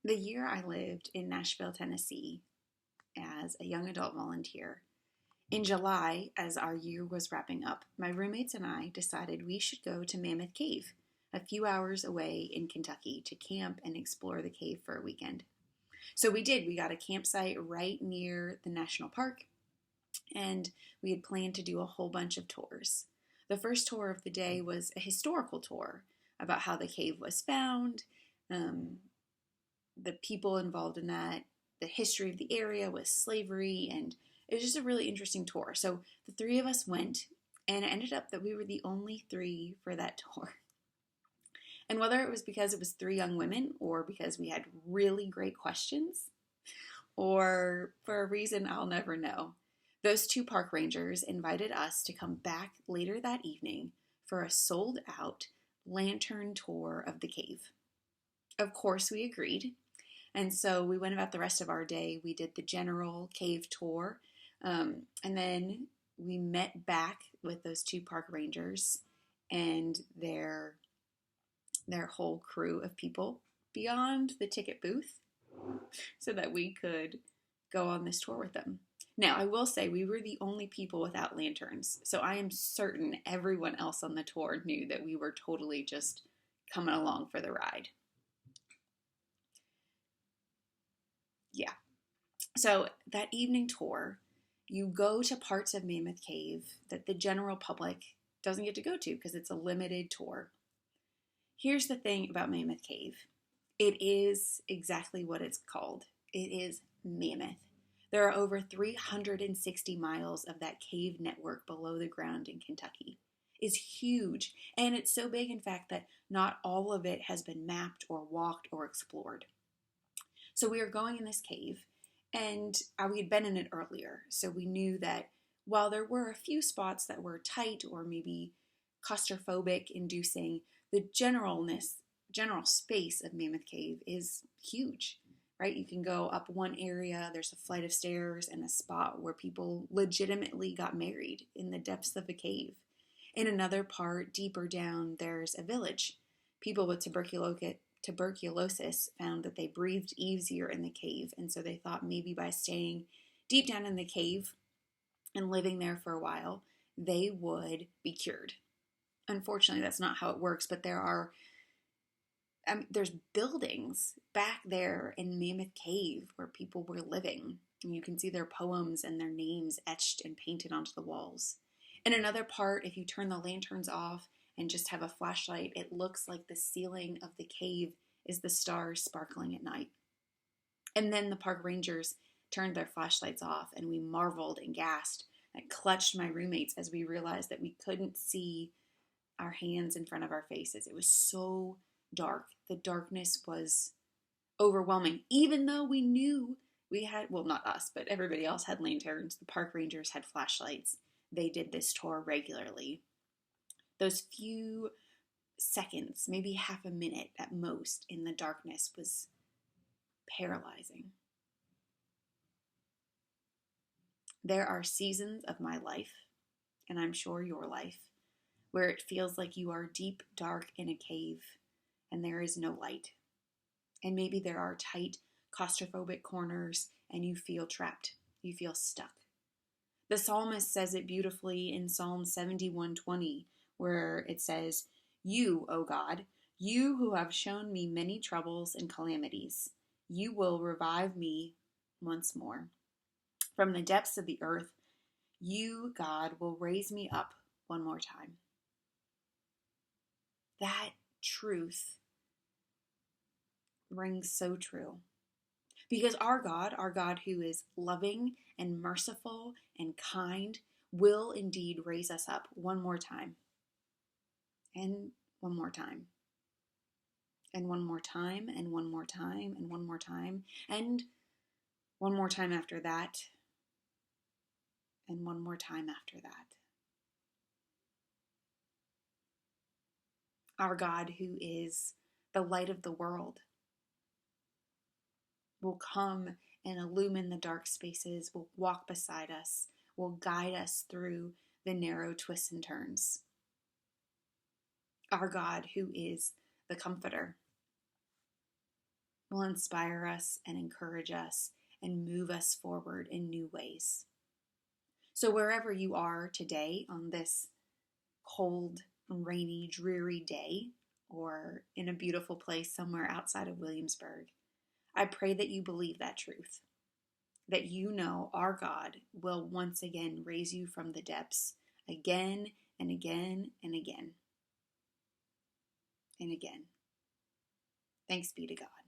The year I lived in Nashville, Tennessee as a young adult volunteer, in July, as our year was wrapping up, my roommates and I decided we should go to Mammoth Cave, a few hours away in Kentucky, to camp and explore the cave for a weekend. So we did. We got a campsite right near the national park, and we had planned to do a whole bunch of tours. The first tour of the day was a historical tour about how the cave was found, um, the people involved in that, the history of the area with slavery, and it was just a really interesting tour. So the three of us went, and it ended up that we were the only three for that tour. And whether it was because it was three young women, or because we had really great questions, or for a reason I'll never know, those two park rangers invited us to come back later that evening for a sold out lantern tour of the cave. Of course, we agreed. And so we went about the rest of our day. We did the general cave tour. And then we met back with those two park rangers and their whole crew of people beyond the ticket booth so that we could go on this tour with them. Now, I will say we were the only people without lanterns, so I am certain everyone else on the tour knew that we were totally just coming along for the ride. Yeah. So that evening tour, you go to parts of Mammoth Cave that the general public doesn't get to go to because it's a limited tour. Here's the thing about Mammoth Cave. It is exactly what it's called. It is mammoth. There are over 360 miles of that cave network below the ground in Kentucky. It's huge, and it's so big, in fact, that not all of it has been mapped or walked or explored. So we were going in this cave, and we had been in it earlier, so we knew that while there were a few spots that were tight or maybe claustrophobic inducing, the general space of Mammoth Cave is huge, right? You can go up one area, there's a flight of stairs and a spot where people legitimately got married in the depths of a cave. In another part, deeper down, there's a village. People with tuberculosis found that they breathed easier in the cave, and so they thought maybe by staying deep down in the cave and living there for a while, they would be cured. Unfortunately, that's not how it works, but there's buildings back there in Mammoth Cave where people were living. And you can see their poems and their names etched and painted onto the walls. In another part, if you turn the lanterns off and just have a flashlight, it looks like the ceiling of the cave is the stars sparkling at night. And then the park rangers turned their flashlights off, and we marveled and gasped and clutched my roommates as we realized that we couldn't see our hands in front of our faces. It was so dark. The darkness was overwhelming, even though we knew we had, well, not us, but everybody else had lanterns. The park rangers had flashlights. They did this tour regularly. Those few seconds, maybe half a minute at most, in the darkness was paralyzing. There are seasons of my life, and I'm sure your life, where it feels like you are deep, dark in a cave and there is no light. And maybe there are tight, claustrophobic corners and you feel trapped. You feel stuck. The psalmist says it beautifully in Psalm 71:20, where it says, "You, O God, you who have shown me many troubles and calamities, you will revive me once more. From the depths of the earth, you, God, will raise me up one more time." That truth rings so true. Because our God who is loving and merciful and kind, will indeed raise us up one more time. And one more time. And one more time, and one more time, and one more time, and one more time after that, and one more time after that. Our God who is the light of the world will come and illumine the dark spaces, will walk beside us, will guide us through the narrow twists and turns. Our God who is the comforter will inspire us and encourage us and move us forward in new ways. So wherever you are today on this cold, rainy, dreary day, or in a beautiful place somewhere outside of Williamsburg, I pray that you believe that truth, that you know our God will once again raise you from the depths again and again and again and again. Thanks be to God.